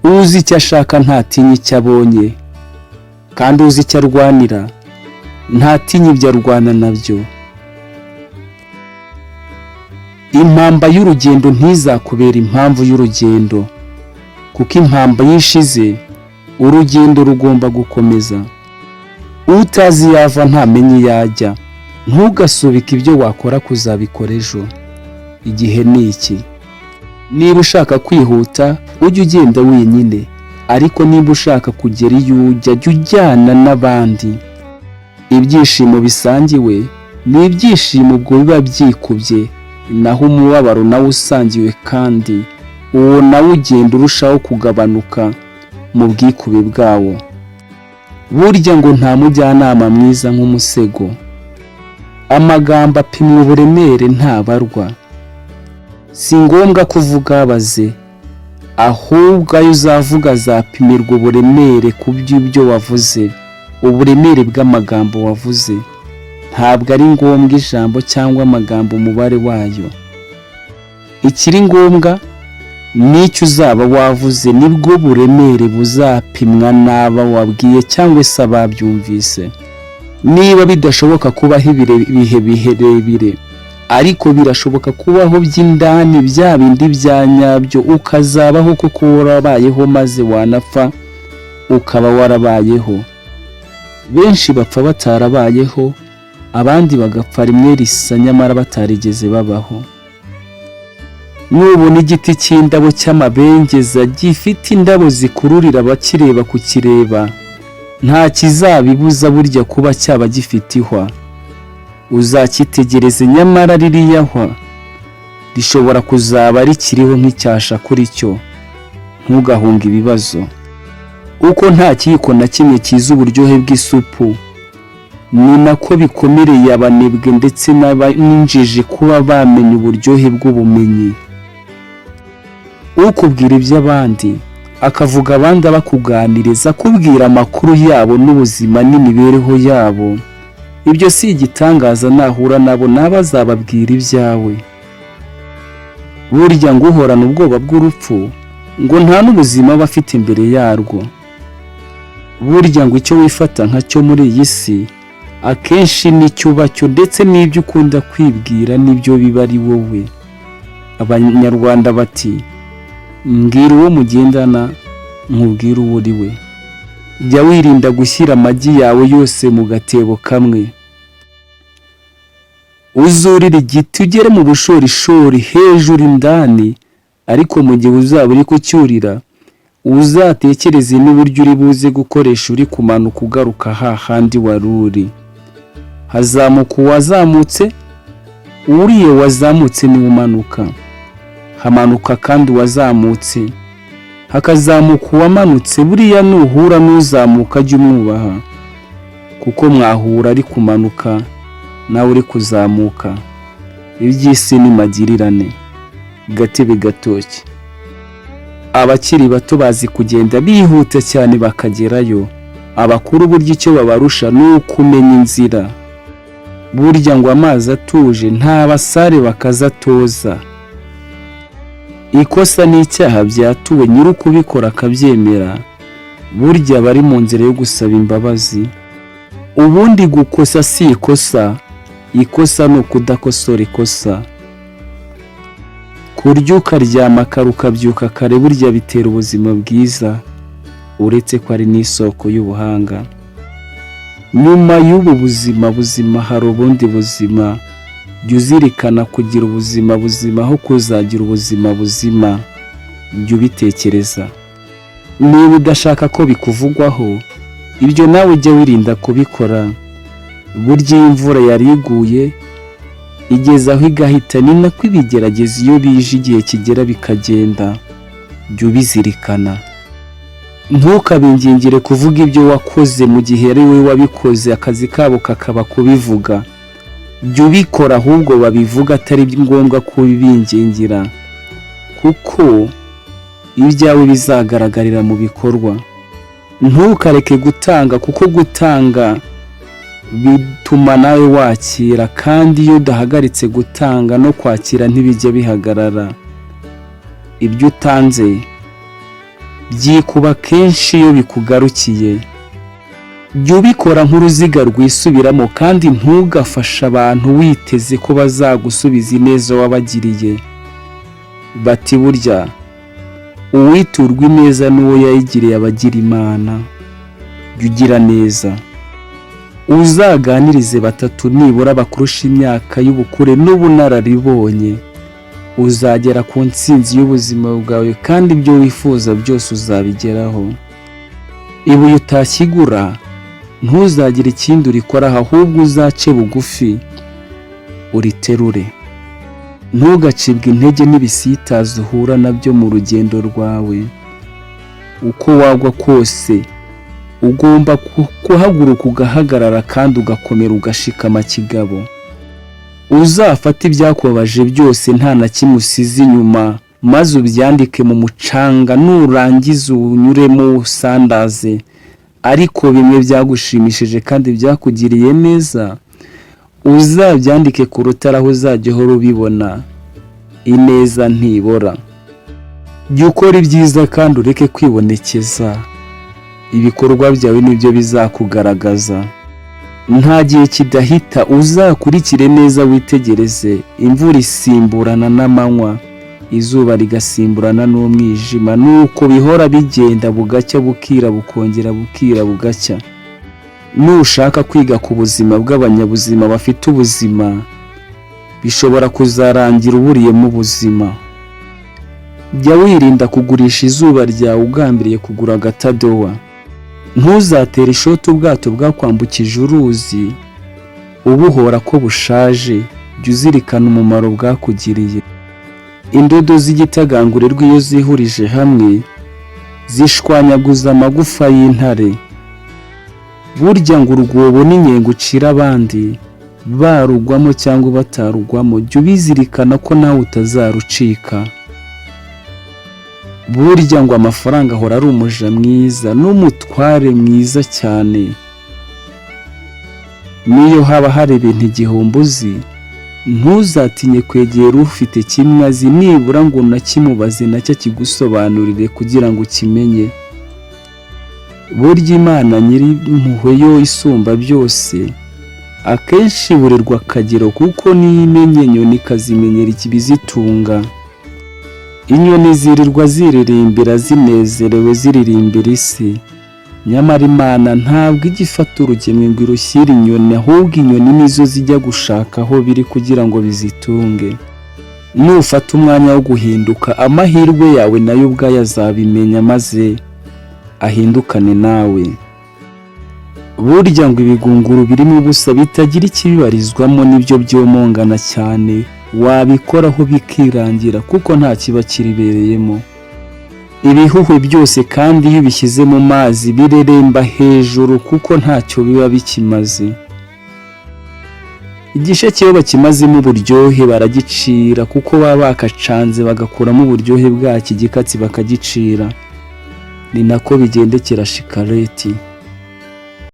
uzi icyo ashaka ntatinya icyo abonye, kandi uzi icyo arwanira ntatinya ibyo arwana nabyo. Impamba y'urugendo ntizakubera impamvu y'urugendo, kuko impamba yishize urugendo rugomba gukomeza. Utazi yava ntamenye yajya. Ntugasubike ibyo wakora kuzabikora ejo. Igihe ni iki. Niba ushaka kwihuta ujye ugenda wenyine, ariko niba ushaka kugera iyo ujya jya ujyana n'abandi. Ibyishimo bisangiwe ni ibyishimo ubwo biba byikubye, naho umubabaro nawe usangiwe kandi uwo nawe ugenda urushaho kugabanuka mu bwikube bwawo. Burya ngo nta mujyanama mwiza nk'umusego. Amagambo apimwa uburemere ntabarwa. Si ngombwa kuvuga abaze, ahubwo ayo uzavuga azapimirwa uburemere ku by'ibyo wavuze, uburemere bw'amagambo wavuze. Ntabwo ari ngombwa ijambo cyangwa amagambo umubare wayo. Ikiri ngombwa n'icyo uzaba wavuze, nibwo buremere buzapimwa n'aba wabwiye cyangwa se ababyumvise. Niba bidashoboka kubaho ibihe birebire, ariko birashoboka kubaho by'indani, bya bindi bya nyabyo, ukazabaho kuko warabayeho maze wanapfa ukaba warabayeho. Benshi bapfa batarabayeho, abandi bagapfa rimwe risa nyamara batarigeze babaho. Nubona igiti cy'indabo cy'amabengeza gifite indabo zikururira abakireba kukireba, nta kizabibuza burya kuba cyaba gifite ihwa. Uzakitegereze nyamara ririya hwa rishobora kuzaba rikiriho nk'icyasha kuri cyo. Ntugahunge ibibazo. Uko nta kiyiko na kimwe kiza uburyohe bw'isupu, ni nako bikomereye abanebwe ndetse n'injiji kuba bamenya uburyohe bw'ubumenyi. Ukubwira iby'abandi akavuga abandi abakuganiriza, akubwira amakuru yabo n'ubuzima n'imibereho yabo, ibyo si igitangaza nahura nabo n'abazababwira ibyawe. Burya ngo uhorana ubwoba bw'urupfu ngo nta n'ubuzima aba afite imbere yarwo. Burya ngo icyo wifata nka cyo muri iyi si akenshi nicyo uba cyo, ndetse n'ibyo ukunda kwibwira nibyo biba ari wowe. Abanyarwanda bati mbwira uwo mugendana nkubwira uwo uri we. Jya wirinda gushyira amagi yawe yose mu gatebo kamwe. Uzurira igiti ugere mu bushorishori hejuru indani, ariko mu gihe uzaba uri kucyurira uzatekereze n'uburyo uri buze gukoresha uri kumanuka ugaruka hahandi wari uri. Hazamuka uwazamutse, uriye wazamutse niwe umanuka. Hamanuka kandi wazamutse, hakazamuka uwamanutse. Buriya nuhura n'uzamuka jya umwubaha, kuko mwahura ari kumanuka nawe uri kuzamuka. Iby'isi ni magirirane, gatebe gatoki. Abakiri bato bazi kugenda bihuta cyane bakagerayo. Abakuru burya icyo babarusha ni ukumenya inzira. Burya ngo amazi atuje nta basare bakazatoza. Ikosa n'icyaha byatuwe nyiri kubikora akabyemera, burya bari mu nzira yo gusaba imbabazi. Ubundi gukosa si ikosa, ikosa ni ukudakosora ikosa. Kurya ukaryama kare ukabyuka kare burya bitera ubuzima bwiza, uretse ko ari n'isoko y'ubuhanga. Nyuma y'ubu buzima hari ubundi buzima. Jya uzirikana kugira ubuzima buzima aho kuzagira ubuzima buzima. Jya ubitekereza. Niba udashaka ko bikuvugwaho, ibyo nawe ujya wirinda kubikora. Burya iyo imvura yari iguye igeze aho igahita, ni nako ibigerageza iyo bije igihe kigera bikagenda. Jya ubizirikana. Ntukabingingire kuvuga ibyo wakoze mu gihe ari wowe wabikoze, akazi kabo kakaba kubivuga. Jya ubikora ahubwo babivuga, atari ngombwa kubibingingira, kuko ibyawe bizagaragarira mu bikorwa. Ntukareke gutanga, kuko gutanga bituma nawe wakira, kandi iyo udahagaritse gutanga no kwakira ntibijya bihagarara. Ibyo utanze byikuba kenshi iyo bikugarukiye. Jya ubikora nk'uruziga rwisubiramo kandi ntugafashe abantu witeze ko bazagusubiza ineza wabagiriye. Bati burya uwiturwa ineza n'uwo yayigiriye abagira Imana. Jya ugira neza. Uzaganirize batatu nibura bakurusha imyaka y'ubukure n'ubunararibonye. Uzagera ku ntsinzi y'ubuzima bwawe kandi ibyo wifuza byose uzabigeraho. Ibuye utashyigura ntuzagire ikindi urikoraho, ahubwo uzace bugufi uriterure. Ntugacibwe intege n'ibisitaza uhura nabyo mu rugendo rwawe. Uko wagwa kose ugomba kuhaguruka ugahagarara kandi ugakomera ugashikama kigabo. Uzafata ibyakubabaje byose nta na kimwe usize inyuma, maze ubyandike mu mucanga, nurangiza unyuremo usandaze. Ariko bimwe byagushimishije kandi byakugiriye neza uzabyandike ku rutare aho uzajya uhora ubibona. Ineza ntibora. Jya ukora ibyiza kandi ureke kwibonekeza. Ibikorwa byawe nibyo bizakugaragaza. Nta gihe kidahita, uzakurikire neza witegereze. Imvura isimburana n'amanywa, izuba rigasimburana n'umwijima, nuko bihora bigenda, bugacya bukira bukongera bukira bugacya. Nushaka kwiga ku buzima bw'abanyabuzima bafite ubuzima, bishobora kuzarangira uburiyemo ubuzima. Jya wirinda kugurisha izuba ryawe ugambiriye kugura agatadowa. Ntuzatere ishoti ubwato bwakwambukije uruzi ubuhora ko bushaje. Jya uzirikana umumaro bwakugiriye. Indodo z'igitagangurirwa iyo zihurije hamwe zishwanyaguza amagufa y'intare. Burya ngo urwobo n'inyenga ucira abandi barugwamo cyangwa batarugwamo, jya ubizirikana ko nawe utazarucika. Burya ngo amafaranga ahora ari umuja mwiza n'umutware mwiza cyane. Niyo haba hari ibintu igihumbi uzi, ntuzatinye kwegera ufite kimwe azi, nibura ngo unakimubaze nacyo kigusobanurire kugira ngo ukimenye. Burya Imana nyir'impuhwe yo isumba byose, akenshi iburirwa akagero, kuko niyo imenye inyoni ikazimenyera ikibizitunga. Inyoni zirirwa ziririmbira zinezerewe ziririmbira isi, nyamara Imana ntabwo ijya ifata urugemwe ngo irushyire inyoni, ahubwo inyoni nizo zijya gushaka aho biri kugira ngo bizitunge. Nufata umwanya wo guhinduka, amahirwe yawe nayo ubwayo azabimenya maze ahindukane nawe. Burya ngo ibigunguru birimo ubusa bitagira ikibibarizwamo nibyo byomongana cyane, wabikoraho bikirangira kuko nta kiba kiribereyemo. Ibihuhwe byose kandi iyo ubishyize mu mazi bireremba hejuru kuko ntacyo biba bikimaze. Igisheke iyo bakimazemo uburyohe baragicira kuko baba bakacanze bagakuramo uburyohe bwacyo, igikatsi bakagicira. Ni nako bigendekera shikareti.